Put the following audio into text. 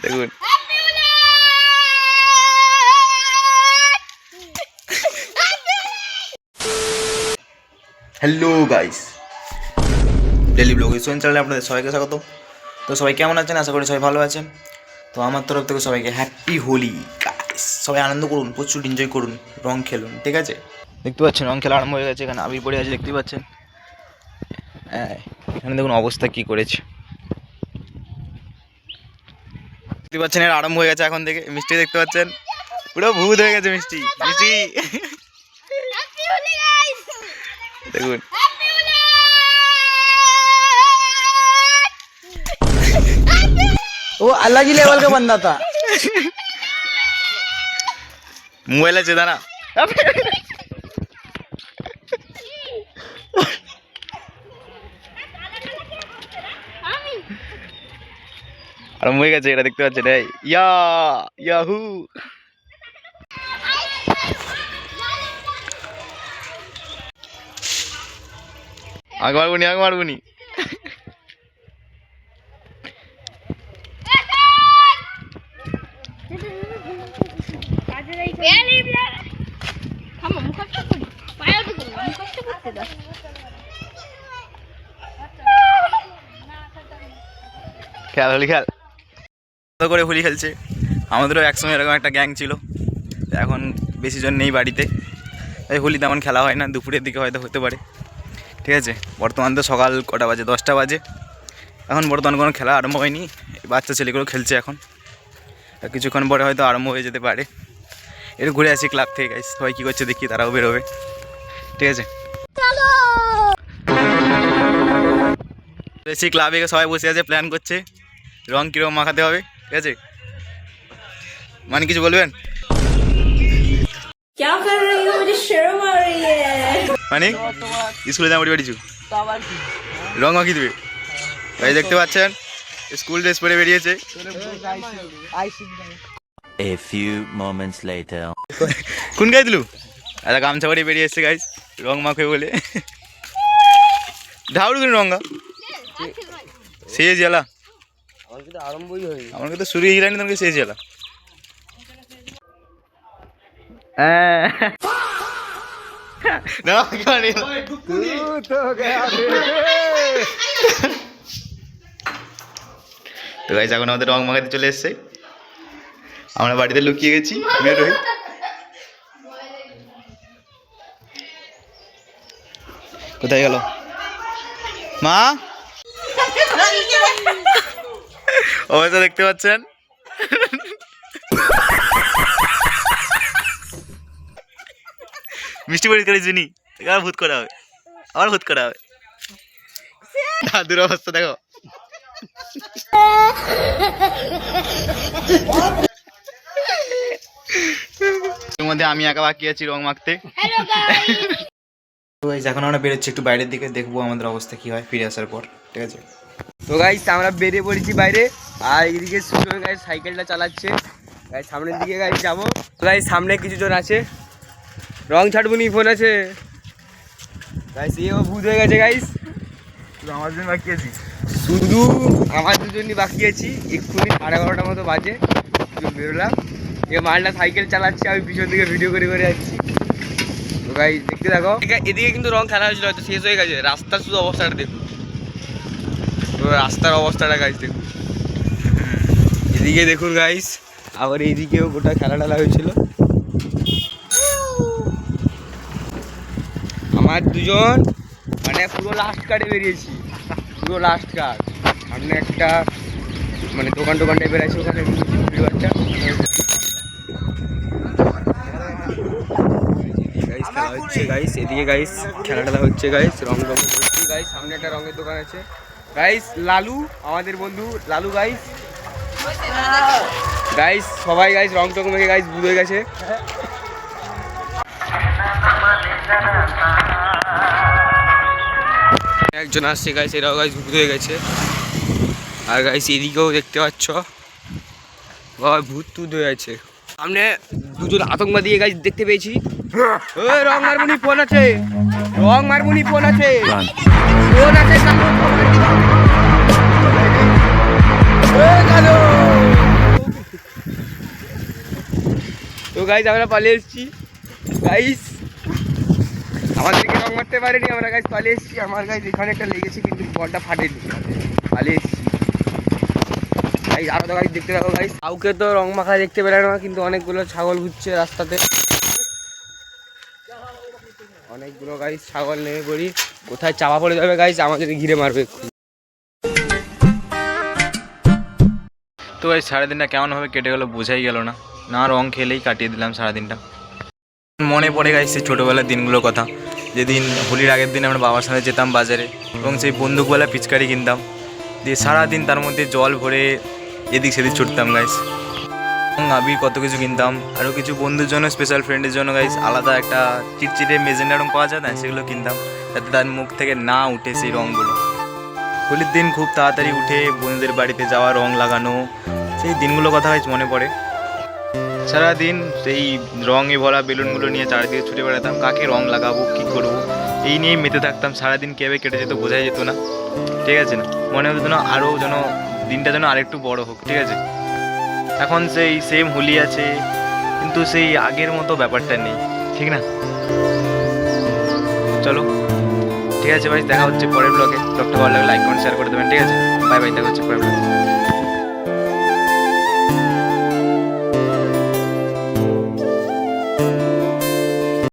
দেখুন hello guys, daily blog ইসোয়েন চ্যানেলে আপনাদের সবাইকে স্বাগত। তো সবাই কেমন আছেন? আশা করি সবাই ভালো আছেন। তো আমার তরফ থেকে সবাইকে হ্যাপি হোলি গাইস। সবাই আনন্দ করুন, প্রচুর এনজয় করুন, রং খেলুন, ঠিক আছে? দেখতে পাচ্ছেন রং খেলা আরম্ভ হয়ে গেছে। এখানে আবির পড়ে আছে, দেখতে পাচ্ছেন। হ্যাঁ, এখানে দেখুন অবস্থা কী করেছে, দেখতে পাচ্ছেন। এর আরম্ভ হয়ে গেছে এখন থেকে। মিষ্টি দেখতে পাচ্ছেন, পুরো ভূত হয়ে গেছে মিষ্টি। মিষ্টি দেখুন, वो अलग ही लेवल का बंदा था। मोबाइल আছে দাঁড়া। আরম্ভ হয়ে গেছে, এটা দেখতে পাচ্ছেন। এই ইয়া ইয়াহু, আগে মারবনি, আগে মারবনি। খেল হোলি খেল করে হোলি খেলছে। আমাদেরও একসময় এরকম একটা গ্যাং ছিল, এখন বেশি জন নেই বাড়িতে, তাই হোলি তেমন খেলা হয় না। দুপুরের দিকে হয়তো হতে পারে, ঠিক আছে? বর্তমান তো সকাল কটা বাজে, 10টা বাজে। এখন বর্তমান কোনো খেলা আরম্ভ হয়নি, বাচ্চা ছেলেগুলো খেলছে এখন। কিছুক্ষণ পরে হয়তো আরম্ভ হয়ে যেতে পারে। একটু ঘুরে আসি ক্লাব থেকে গাইস, সবাই কী করছে দেখি, তারাও বেরোবে, ঠিক আছে? এসি ক্লাবে সবাই বসে আছে, প্ল্যান করছে রং কীরকম মাখাতে হবে, ঠিক আছে? মানে কিছু বলবেন? মানে স্কুলে যাবো বেরিয়েছু, রং মাখিয়ে দেবে। ভাই দেখতে পাচ্ছেন স্কুল ড্রেস পরে বেরিয়েছে। A few moments later. কোন গাই দিলু? আচ্ছা, গামছা পরে বেরিয়ে এসছে গাইস, রং মাখবে বলে। ঢাউড়ু কোন রঙা শেষ জ্বালা, আমার তো শুরু হয়ে গেলানি, তোমাকে শেষ জ্বালা। তো গাইস এখন আমাদের রং মাখাতে চলে এসছে। আমরা বাড়িতে লুকিয়ে গেছি, রোহিত। কোথায় গেল মা? অবস্থা দেখতে পাচ্ছেন। মিষ্টি পরিষ্কার করে চিনি, এবার ভূত করা হবে, আবার ভূত করা হবে। দাদুর অবস্থা দেখো। এর মধ্যে আমি একা বাকি আছি রং মাখতে। তো গাইস এখন আমরা বেরোচ্ছি একটু বাইরের দিকে, দেখবো আমাদের অবস্থা কি হয় ফিরে আসার পর, ঠিক আছে? তো গাইস আমরা বেরিয়ে পড়েছি বাইরে, আর এইদিকে সুন্দর গাইস সাইকেলটা চালাচ্ছে। গাইস সামনের দিকে গাইস যাবো। গাইস সামনে কিছু জন আছে, রং ছাড়বুনি ফোন আছে গাইস। এও ভূত হয়ে গেছে গাইস। শুধু আমার জন্য বাকি আছি, শুধু আমার দুজনই বাকি আছি। এক্ষুনি 11:30টার মতো বাজে, বেরোলাম। এ মালটা সাইকেল চালাচ্ছে, আমি পিছন দিকে ভিডিও করে করে যাচ্ছি। তো গাইস দেখতে থাকো। এদিকে কিন্তু রং খেলা হয়েছিল, হয়তো শেষ হয়ে গেছে। রাস্তার শুধু অবস্থাটা দেখুন, রাস্তার অবস্থাটা গাইস দেখুন। এদিকে দেখুন গাইস, আবার এইদিকেও গোটা খেলা টেলা হয়েছিল। আমার দুজন মানে পুরো লাস্ট কার্ডে বেরিয়েছি, পুরো লাস্ট কার্ড। সামনে একটা মানে দোকান টোকান টাইপের আছে, ওখানে বাচ্চা গাইস খেলা হচ্ছে গাইস। এদিকে গাইস খেলা টেলা হচ্ছে গাইস, রং রং হচ্ছে গাইস। সামনে একটা রঙের দোকান আছে গাইস। লালু আমাদের বন্ধু লালু গাইস। গাইস সবাই গাইস রং টং মেখে গাইস ভূত হয়ে গেছে। একজন আসছে গাইস, এরাও গাইস ভূত হয়ে গেছে। আর গাইস এদিকেও দেখতে পাচ্ছ ভূত টুত হয়ে আছে। সামনে দুজন আতঙ্কবাদী গাইস দেখতে পেয়েছি। রং মারবুনি ফোন আছে, রং মারবুনি ফোন আছে, ফোন আছে। গাইস আমরা পালিয়ে এসেছি গাইস, আমাদেরকে রং মারতে পারেনি, আমরা গাইস পালিয়ে এসেছি। আমার গাইস এখানে একটা লেগেছে কিন্তু বলটা ফাটেনি, পালিয়ে এসেছি গাইস। আরো তো গাইস দেখতে পাবো গাইস, কাউকে তো রং মাখা দেখতে পেলাম না, কিন্তু অনেকগুলো ছাগল ঘুরছে রাস্তাতে, অনেকগুলো গাইস ছাগল নেমে পড়ি, কোথায় চাপা পড়ে যাবে গাইস, আমাদের ঘিরে মারবে। তো এই সারাদিনটা কেমনভাবে কেটে গেলো বোঝাই গেল না, না রং খেলেই কাটিয়ে দিলাম সারাদিনটা। মনে পড়ে গেছে সেই ছোটোবেলার দিনগুলোর কথা, যেদিন হোলির আগের দিন আমরা বাবার সাথে যেতাম বাজারে এবং সেই বন্দুকওয়ালা পিচকারি কিনতাম, দিয়ে সারাদিন তার মধ্যে জল ভরে এদিক সেদিক ছুটতাম গাইস। এবং আবির কত কিছু কিনতাম, আরও কিছু বন্ধুর জন্য, স্পেশাল ফ্রেন্ডের জন্য গাইস আলাদা একটা চিটচিটে মেজেন্ডা রং পাওয়া যায় না, সেগুলো কিনতাম যাতে তার মুখ থেকে না উঠে সেই রঙগুলো। হোলির দিন খুব তাড়াতাড়ি উঠে বন্ধুদের বাড়িতে যাওয়া, রং লাগানো, সেই দিনগুলোর কথা গাইস মনে পড়ে। সারাদিন সেই রঙে ভরা বেলুনগুলো নিয়ে চারিদিকে ছুটে বেড়াতাম, কাকে রং লাগাবো, কী করবো, এই নিয়েই মেতে থাকতাম। সারাদিন কীভাবে কেটে যেত বোঝাই যেত না, ঠিক আছে না, মনে হতো না আরও যেন দিনটা যেন আরেকটু বড় হোক, ঠিক আছে। এখন সেই সেম হোলি আছে কিন্তু সেই আগের মতো ব্যাপারটা নেই, ঠিক না। চলো ঠিক আছে ভাই, দেখা হচ্ছে পরের ব্লগে। ব্লগটা ভালো লাগলে লাইক কমেন্ট শেয়ার করে দেবেন, ঠিক আছে। বাই বাই, দেখা হচ্ছে পরের ব্লগে।